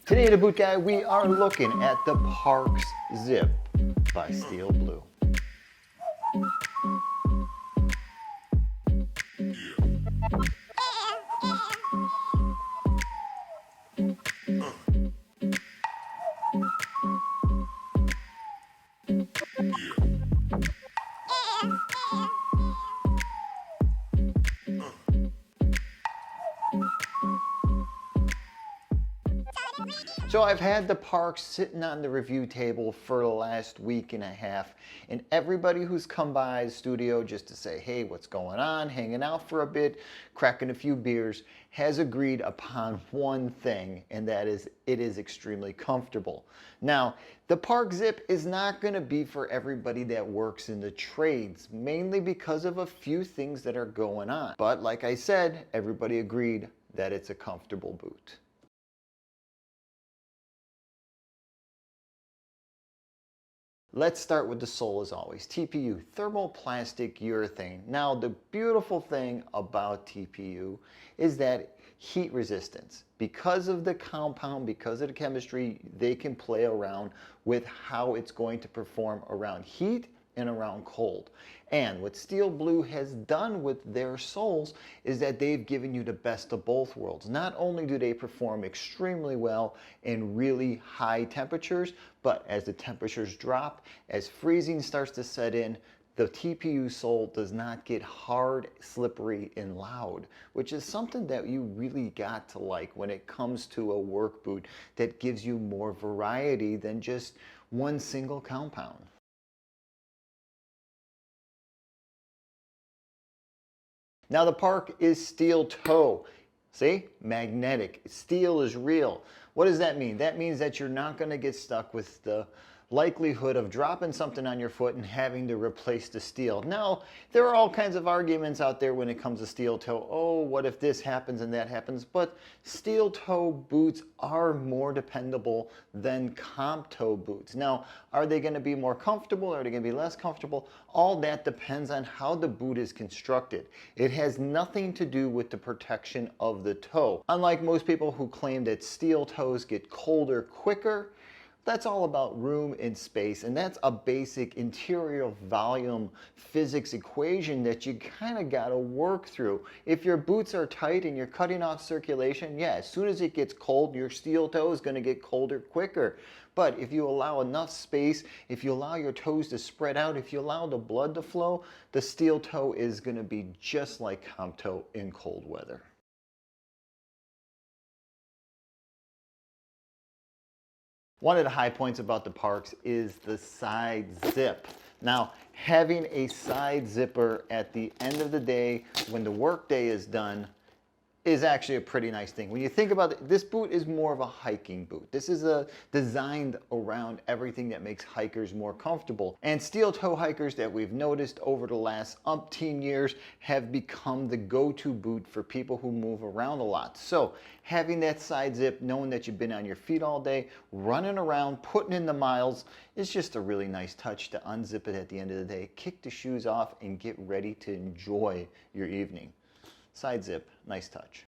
Today in the Boot Guy, we are looking at the Parks Zip by Steel Blue. So I've had the Parks sitting on the review table for the last week and a half, and everybody who's come by the studio just to say, hey, what's going on, hanging out for a bit, cracking a few beers, has agreed upon one thing, and that is it is extremely comfortable. Now, the Park Zip is not going to be for everybody that works in the trades, mainly because of a few things that are going on. But like I said, everybody agreed that it's a comfortable boot. Let's start with the sole as always. TPU, thermoplastic urethane. Now the beautiful thing about TPU is that heat resistance. Because of the compound, because of the chemistry, they can play around with how it's going to perform around heat and around cold. And what Steel Blue has done with their soles is that they've given you the best of both worlds. Not only do they perform extremely well in really high temperatures, but as the temperatures drop, as freezing starts to set in, the TPU sole does not get hard, slippery, and loud, which is something that you really got to like when it comes to a work boot that gives you more variety than just one single compound. Now the Park is steel toe. See? Magnetic. Steel is real. What does that mean? That means that you're not going to get stuck with the likelihood of dropping something on your foot and having to replace the steel. Now, there are all kinds of arguments out there when it comes to steel toe. Oh, what if this happens and that happens? But steel toe boots are more dependable than comp toe boots. Now, are they going to be more comfortable? Are they going to be less comfortable? All that depends on how the boot is constructed. It has nothing to do with the protection of the toe. Unlike most people who claim that steel toes get colder quicker, that's all about room and space, and that's a basic interior volume physics equation that you kind of got to work through. If your boots are tight and you're cutting off circulation, yeah, as soon as it gets cold, your steel toe is going to get colder quicker. But if you allow enough space, if you allow your toes to spread out, if you allow the blood to flow, the steel toe is going to be just like comp toe in cold weather. One of the high points about the Parks is the side zip. Now, having a side zipper at the end of the day when the work day is done is actually a pretty nice thing. When you think about it, this boot is more of a hiking boot. This is designed around everything that makes hikers more comfortable. And steel toe hikers that we've noticed over the last umpteen years have become the go-to boot for people who move around a lot. So having that side zip, knowing that you've been on your feet all day, running around, putting in the miles, is just a really nice touch to unzip it at the end of the day, kick the shoes off, and get ready to enjoy your evening. Side zip, nice touch.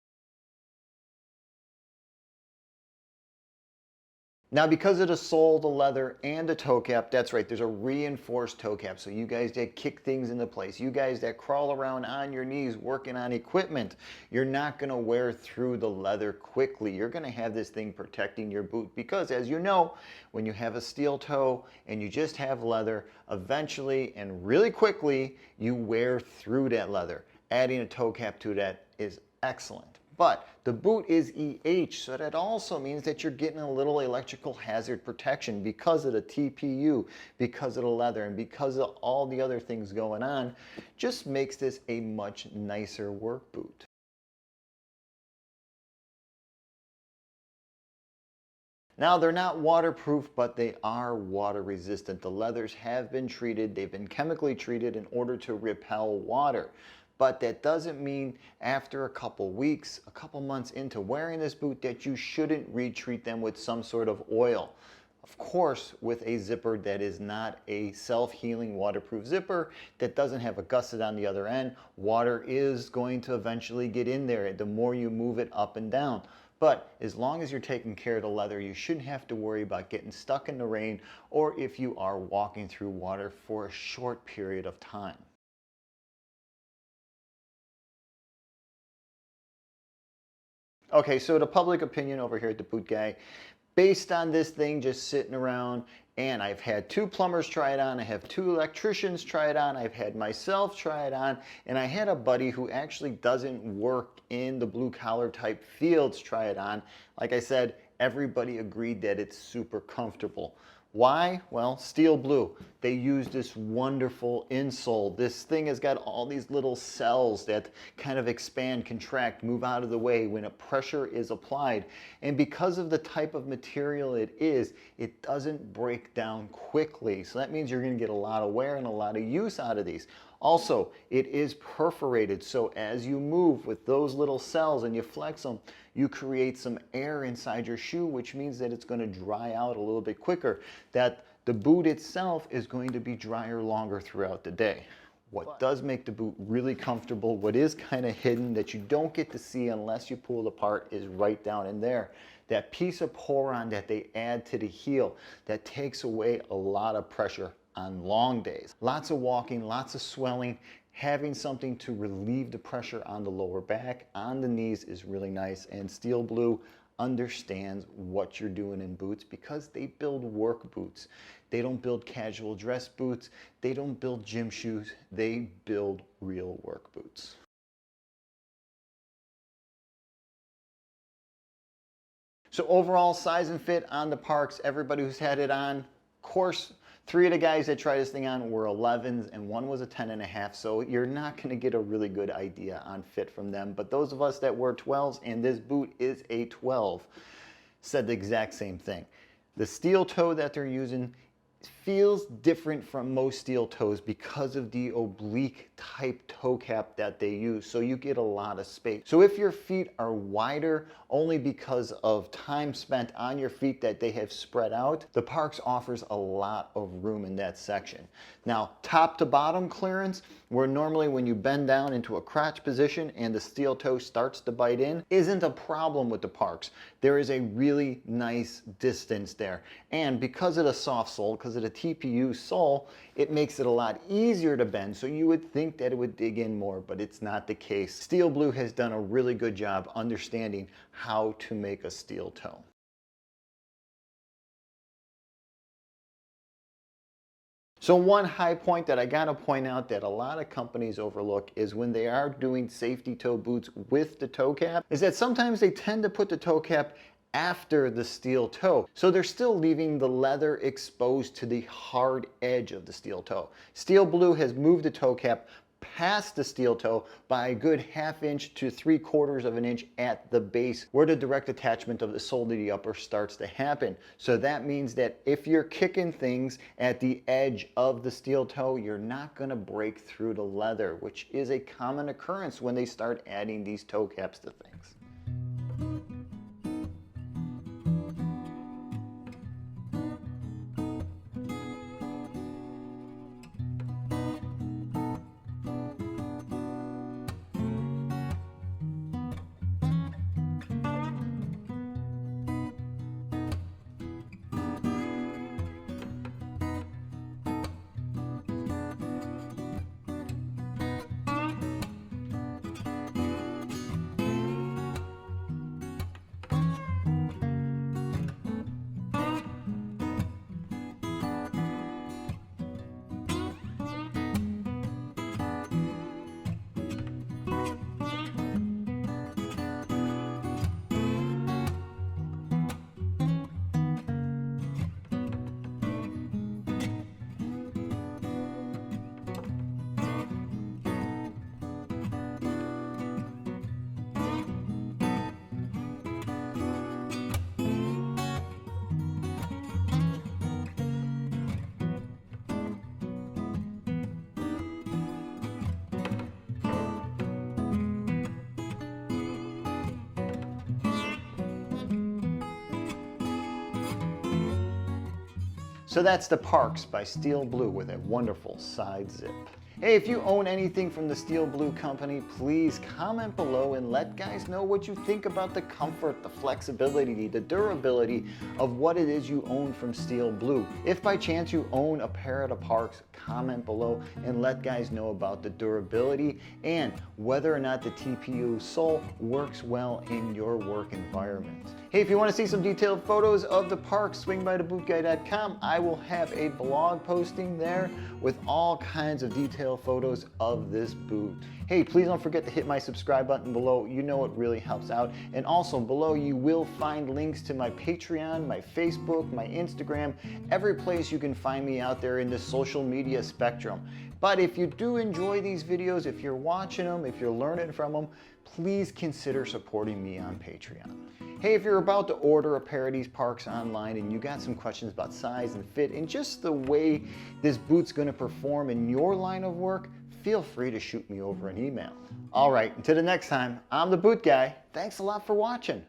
Now because of the sole, the leather, and the toe cap, that's right, there's a reinforced toe cap. So you guys that kick things into place, you guys that crawl around on your knees working on equipment, you're not going to wear through the leather quickly. You're going to have this thing protecting your boot because, as you know, when you have a steel toe and you just have leather, eventually and really quickly you wear through that leather. Adding a toe cap to that is excellent. But the boot is EH, so that also means that you're getting a little electrical hazard protection because of the TPU, because of the leather, and because of all the other things going on. Just makes this a much nicer work boot. Now they're not waterproof, but they are water resistant. The leathers have been treated, they've been chemically treated in order to repel water. But that doesn't mean after a couple weeks, a couple months into wearing this boot that you shouldn't retreat them with some sort of oil. Of course, with a zipper that is not a self-healing waterproof zipper, that doesn't have a gusset on the other end, water is going to eventually get in there the more you move it up and down. But as long as you're taking care of the leather, you shouldn't have to worry about getting stuck in the rain or if you are walking through water for a short period of time. Okay, so the public opinion over here at the Boot Guy, based on this thing just sitting around, and I've had 2 plumbers try it on, I have 2 electricians try it on, I've had myself try it on, and I had a buddy who actually doesn't work in the blue collar type fields try it on. Like I said, everybody agreed that it's super comfortable. Why? Well, steel blue. They use this wonderful insole. This thing has got all these little cells that kind of expand, contract, move out of the way when a pressure is applied. And because of the type of material it is, it doesn't break down quickly. So that means you're going to get a lot of wear and a lot of use out of these. Also, it is perforated, so as you move with those little cells and you flex them, you create some air inside your shoe, which means that it's going to dry out a little bit quicker, that the boot itself is going to be drier longer throughout the day. What does make the boot really comfortable, what is kind of hidden that you don't get to see unless you pull it apart, is right down in there. That piece of poron that they add to the heel that takes away a lot of pressure on long days. Lots of walking, lots of swelling. Having something to relieve the pressure on the lower back, on the knees is really nice. And Steel Blue understands what you're doing in boots because they build work boots. They don't build casual dress boots. They don't build gym shoes. They build real work boots. So overall size and fit on the Parks, everybody who's had it on, of course, 3 of the guys that tried this thing on were 11s and 1 was a 10.5, so you're not going to get a really good idea on fit from them. But those of us that wear 12s, and this boot is a 12, said the exact same thing. The steel toe that they're using feels different from most steel toes because of the oblique type toe cap that they use, so you get a lot of space. So if your feet are wider only because of time spent on your feet that they have spread out, the Parks offers a lot of room in that section. Now, top to bottom clearance, where normally when you bend down into a crotch position and the steel toe starts to bite in, isn't a problem with the Parks. There is a really nice distance there. And because of the soft sole, because of the TPU sole, it makes it a lot easier to bend, so you would think that it would dig in more, but it's not the case. Steel Blue has done a really good job understanding how to make a steel toe. So one high point that I gotta point out that a lot of companies overlook is when they are doing safety toe boots with the toe cap, is that sometimes they tend to put the toe cap after the steel toe. So they're still leaving the leather exposed to the hard edge of the steel toe. Steel Blue has moved the toe cap past the steel toe by a good 1/2 inch to 3/4 of an inch at the base where the direct attachment of the sole to the upper starts to happen. So that means that if you're kicking things at the edge of the steel toe, you're not going to break through the leather, which is a common occurrence when they start adding these toe caps to things. So that's the Parks by Steel Blue with a wonderful side zip. Hey, if you own anything from the Steel Blue Company, please comment below and let guys know what you think about the comfort, the flexibility, the durability of what it is you own from Steel Blue. If by chance you own a pair of the Parks, comment below and let guys know about the durability and whether or not the TPU sole works well in your work environment. Hey, if you want to see some detailed photos of the Parks, swing by thebootguy.com. I will have a blog posting there with all kinds of detailed photos of this boot. Hey, please don't forget to hit my subscribe button below. You know it really helps out. And also below you will find links to my Patreon, my Facebook, my Instagram, every place you can find me out there in the social media spectrum. But if you do enjoy these videos, if you're watching them, if you're learning from them, please consider supporting me on Patreon. Hey, if you're about to order a pair of these Parks online and you got some questions about size and fit and just the way this boot's going to perform in your line of work, feel free to shoot me over an email. All right, until the next time, I'm the Boot Guy. Thanks a lot for watching.